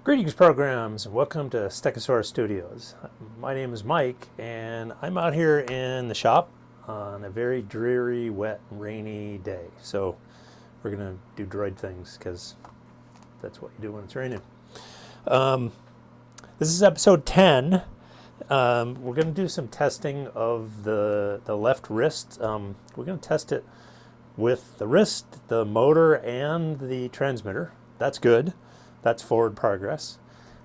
Greetings, programs, and welcome to Stegosaurus Studios. My name is Mike, and I'm out here in the shop on a very dreary, wet, rainy day. So we're going to do droid things because that's what you do when it's raining. This is episode 10. We're going to do some testing of the left wrist. We're going to test it with the wrist, the motor, and the transmitter. That's good. That's forward progress.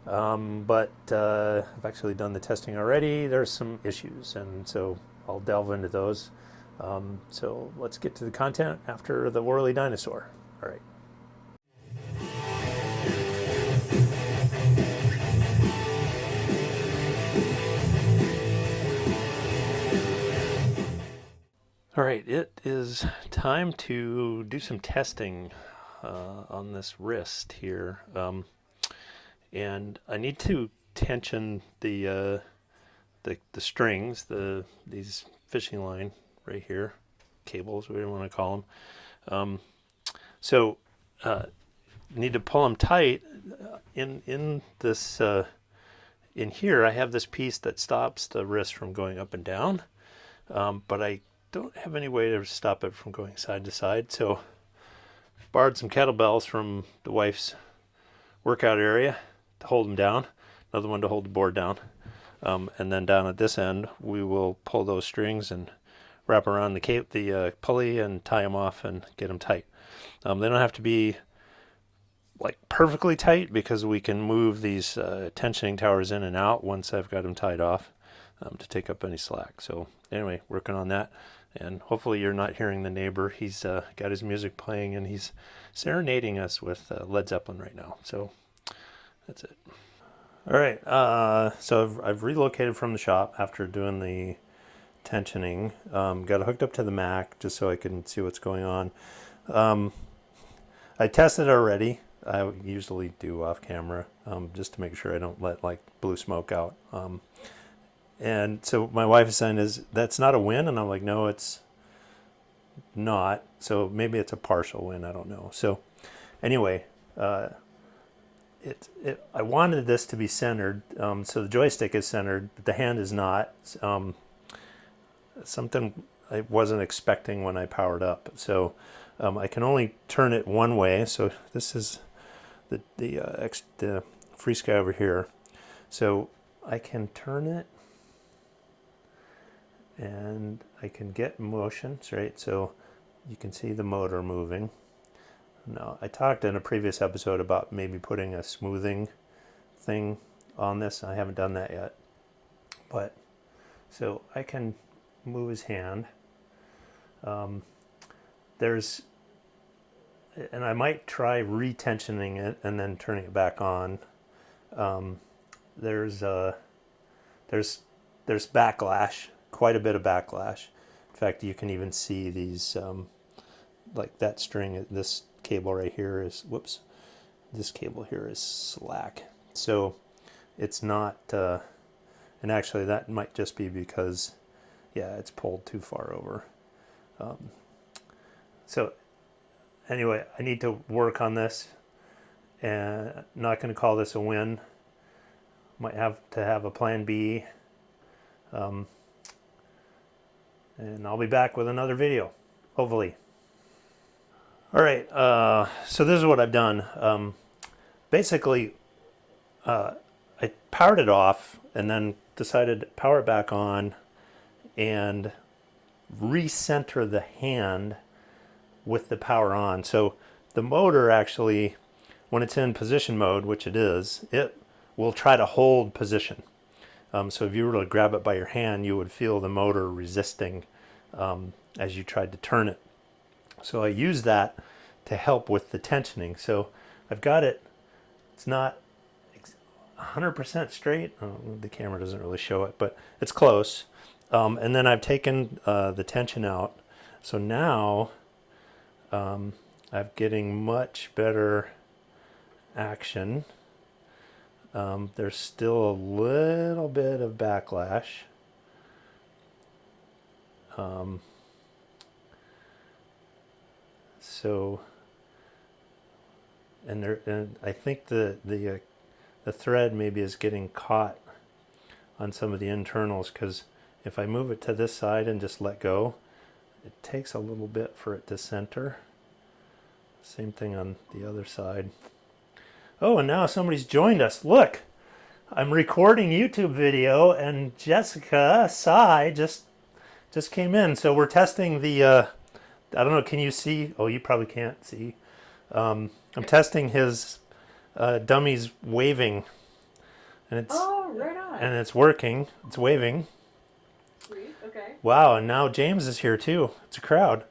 But I've actually done the testing already. There's some issues, and so I'll delve into those. So let's get to the content after the whirly dinosaur. All right. All right, it is time to do some testing on this wrist here. And I need to tension the strings, these fishing line right here, cables, whatever you want to call them. So need to pull them tight. In this in here, I have this piece that stops the wrist from going up and down, but I don't have any way to stop it from going side to side. So borrowed some kettlebells from the wife's workout area to hold them down, another one to hold the board down, and then down at this end we will pull those strings and wrap around the pulley and tie them off and get them tight. They don't have to be like perfectly tight because we can move these tensioning towers in and out once I've got them tied off to take up any slack. So anyway, working on that, and hopefully you're not hearing the neighbor. He's got his music playing and he's serenading us with Led Zeppelin right now. So that's it. All right, so I've relocated from the shop after doing the tensioning. Got it hooked up to the Mac just so I can see what's going on. I tested it already. I usually do off camera just to make sure I don't let like blue smoke out. And so my wife is saying, that's not a win? And I'm like, no, it's not. So maybe it's a partial win. I don't know. So anyway, I wanted this to be centered. So the joystick is centered, but the hand is not. Something I wasn't expecting when I powered up. So I can only turn it one way. So this is the free sky over here. So I can turn it and I can get motions, right? So you can see the motor moving. Now, I talked in a previous episode about maybe putting a smoothing thing on this. I haven't done that yet. But so I can move his hand. And I might try retensioning it and then turning it back on. There's backlash, quite a bit of backlash. In fact, you can even see these, like that string, this cable right here is, this cable here is slack. So it's not, and actually that might just be because, yeah, it's pulled too far over. So anyway, I need to work on this, and I'm not going to call this a win. Might have to have a plan B. And I'll be back with another video, hopefully. All right, so this is what I've done. Basically, I powered it off and then decided to power it back on and recenter the hand with the power on. So the motor actually, when it's in position mode, which it is, it will try to hold position. So if you were to grab it by your hand, you would feel the motor resisting as you tried to turn it. So I use that to help with the tensioning. So I've got it, it's not 100% straight. The camera doesn't really show it, but it's close. And then I've taken the tension out. So now I'm getting much better action. There's still a little bit of backlash. So, and I think the the thread maybe is getting caught on some of the internals, because if I move it to this side and just let go, it takes a little bit for it to center. Same thing on the other side. Oh, and now somebody's joined us. Look, I'm recording YouTube video, and Jessica Sai just came in. So we're testing the, I don't know, can you see? Oh, you probably can't see. I'm testing his dummies waving. And it's, right on. and it's working. It's waving. Sweet, okay. Wow, and now James is here too. It's a crowd.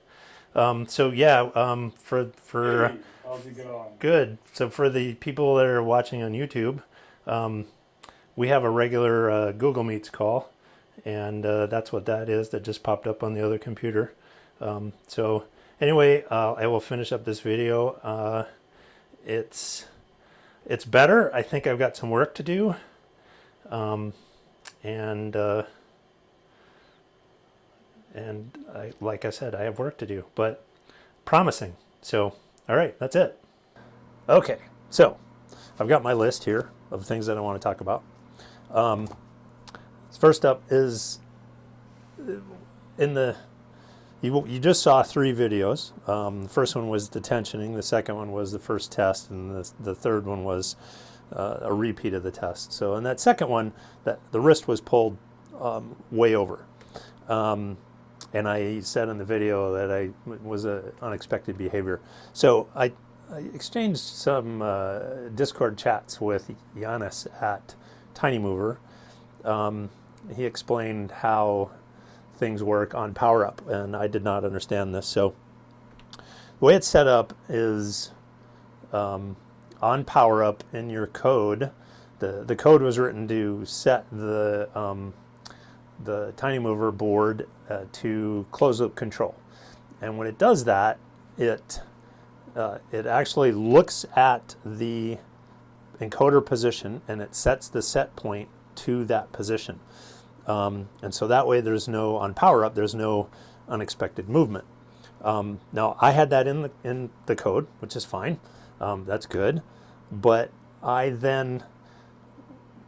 So yeah, for Hey, how's it going? good. So for the people that are watching on YouTube, we have a regular Google Meets call, and that's what that is. That just popped up on the other computer. So anyway, I will finish up this video. It's better. I think I've got some work to do, and like I said, I have work to do, but promising. So, all right, that's it. Okay, so I've got my list here of things that I want to talk about. First up is you just saw 3 videos. The first one was the tensioning, the second one was the first test, and the third one was a repeat of the test. So in that second one, the wrist was pulled way over. And I said in the video that I was an unexpected behavior. So I exchanged some Discord chats with Giannis at Tiny Mover. He explained how things work on Power Up, and I did not understand this. So the way it's set up is on Power Up in your code, the code was written to set the Tiny Mover board to closed loop control. And when it does that, it actually looks at the encoder position and it sets the set point to that position. And so that way on Power Up, there's no unexpected movement. Now I had that in the code, which is fine. That's good. But I then,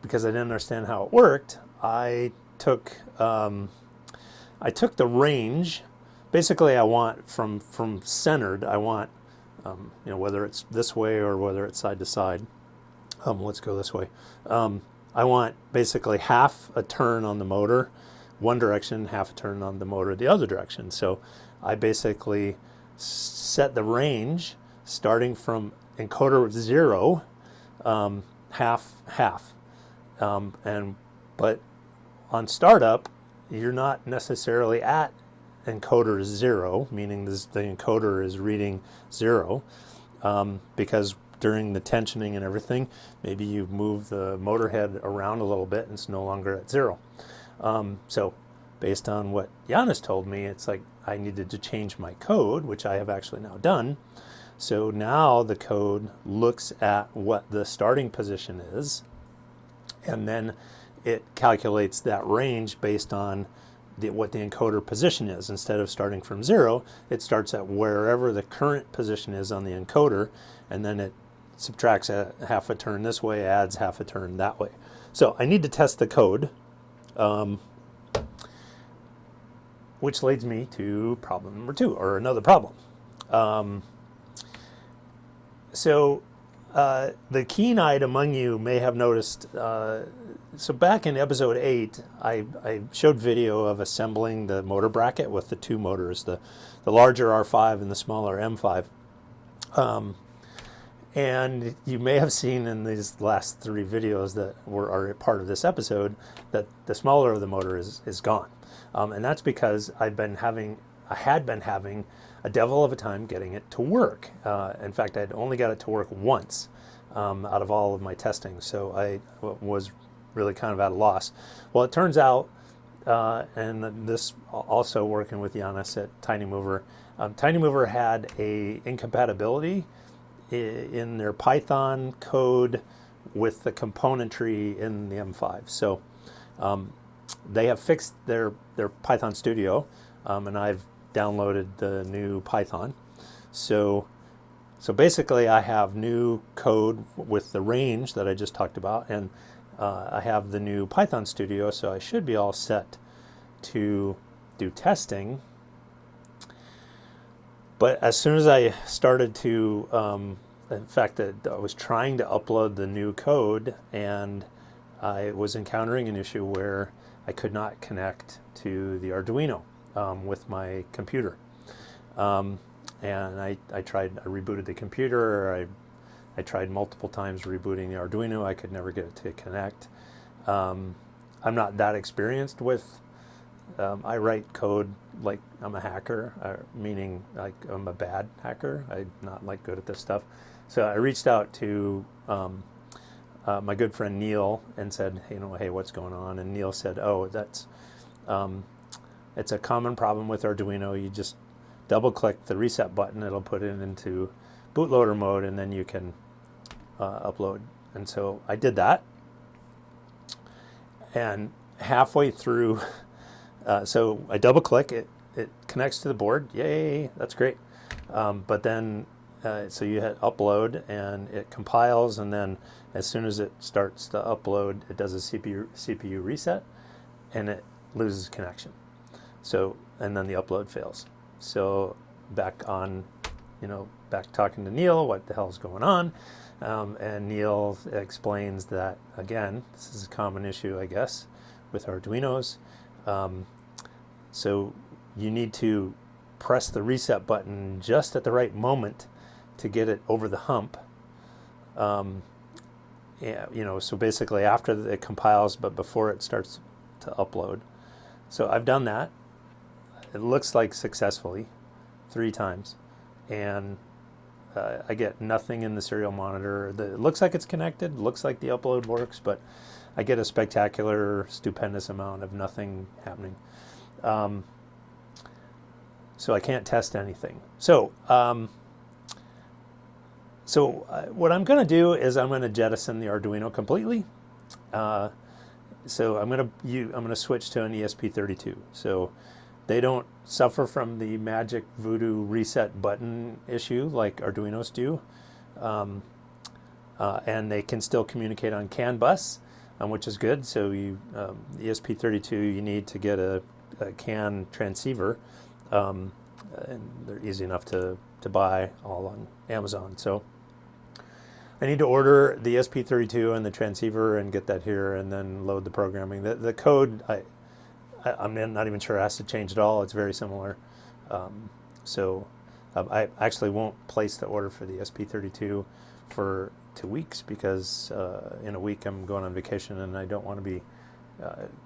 because I didn't understand how it worked, I took the range. Basically, I want from centered. I want whether it's this way or whether it's side to side. Let's go this way. I want basically half a turn on the motor, one direction, half a turn on the motor the other direction. So I basically set the range starting from encoder 0, half. But on startup, you're not necessarily at encoder 0, meaning the encoder is reading 0, because during the tensioning and everything, maybe you move the motor head around a little bit and it's no longer at 0. So based on what Giannis told me, it's like I needed to change my code, which I have actually now done. So now the code looks at what the starting position is, and then it calculates that range based on what the encoder position is. Instead of starting from 0, it starts at wherever the current position is on the encoder, and then it subtracts a half a turn this way, adds half a turn that way. So I need to test the code, which leads me to problem number 2, or another problem. The keen-eyed among you may have noticed, so back in episode 8, I showed video of assembling the motor bracket with the 2 motors, the larger R5 and the smaller M5. And you may have seen in these last 3 videos that are a part of this episode that the smaller of the motor is gone. And that's because I had been having a devil of a time getting it to work. In fact, I'd only got it to work once out of all of my testing, so I was really kind of at a loss. Well, it turns out, and this also working with Giannis at Tiny Mover, Tiny Mover had a incompatibility in their Python code with the componentry in the M5. So they have fixed their Python Studio, and I've downloaded the new Python. So So basically I have new code with the range that I just talked about, and I have the new Python Studio, so I should be all set to do testing. But as soon as I started to, in fact, I was trying to upload the new code, and I was encountering an issue where I could not connect to the Arduino with my computer. And I rebooted the computer. I tried multiple times rebooting the Arduino. I could never get it to connect. I'm not that experienced with, I write code like I'm a hacker, meaning like I'm a bad hacker. I'm not like good at this stuff. So I reached out to my good friend Neil and said, hey, what's going on? And Neil said, oh, it's a common problem with Arduino. You just double click the reset button, it'll put it into bootloader mode, and then you can upload. And so I did that, and halfway through, so I double click it, it connects to the board. Yay, that's great. But then so you hit upload and it compiles, and then as soon as it starts to upload, it does a CPU reset and it loses connection. So, and then the upload fails. So back on, back talking to Neil, what the hell's going on? And Neil explains that, again, this is a common issue, I guess, with Arduinos. So you need to press the reset button just at the right moment to get it over the hump. So basically after it compiles, but before it starts to upload. So I've done that. It looks like successfully 3 times, and I get nothing in the serial monitor. It looks like it's connected, looks like the upload works, but I get a spectacular, stupendous amount of nothing happening. So I can't test anything. So what I'm going to do is I'm going to jettison the Arduino completely. So I'm going to switch to an ESP32. So they don't suffer from the magic voodoo reset button issue like Arduinos do. And they can still communicate on CAN bus, which is good. So ESP32, you need to get a CAN transceiver, and they're easy enough to buy all on Amazon. So I need to order the ESP32 and the transceiver and get that here, and then load the programming. The code, I'm not even sure it has to change at all. It's very similar. I actually won't place the order for the ESP32 for 2 weeks because in a week I'm going on vacation and I don't want to be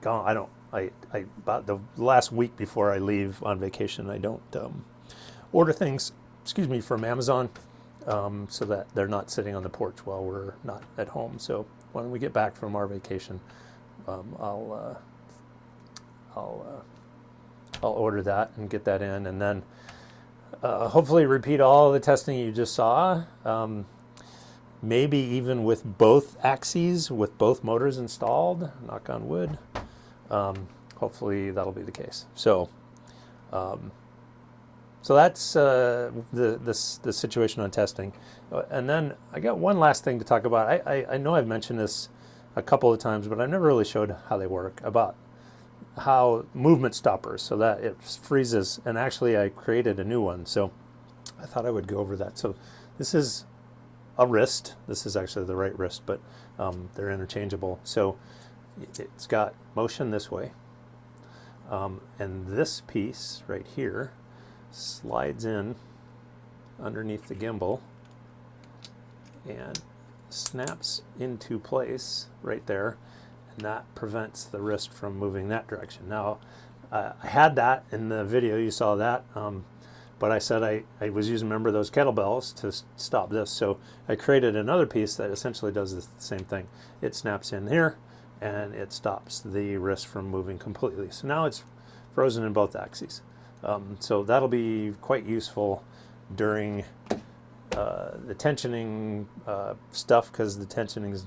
gone. About the last week before I leave on vacation, I don't order things, from Amazon, so that they're not sitting on the porch while we're not at home. So when we get back from our vacation, I'll order that and get that in, and then hopefully repeat all the testing you just saw. Maybe even with both axes, with both motors installed. Knock on wood. Hopefully that'll be the case. So that's the situation on testing. And then I got one last thing to talk about. I know I've mentioned this a couple of times, but I never really showed how they work, about how movement stoppers, so that it freezes. And actually I created a new one, so I thought I would go over that. So this is a wrist. This is actually the right wrist, but they're interchangeable. So it's got motion this way, and this piece right here slides in underneath the gimbal and snaps into place right there, and that prevents the wrist from moving that direction. Now, I had that in the video, you saw that, but I said I was using, remember, those kettlebells to stop this. So I created another piece that essentially does the same thing. It snaps in here and it stops the wrist from moving completely. So now it's frozen in both axes. So that'll be quite useful during the tensioning stuff, because the tensioning is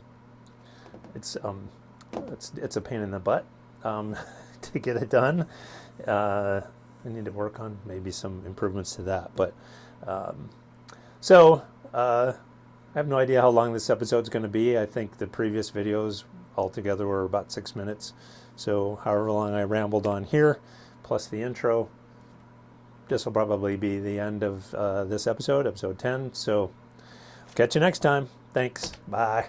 it's a pain in the butt to get it done. I need to work on maybe some improvements to that, but so I have no idea how long this episode's going to be. I think the previous videos altogether were about 6 minutes. So however long I rambled on here, plus the intro, this will probably be the end of this episode, episode 10. So catch you next time. Thanks. Bye.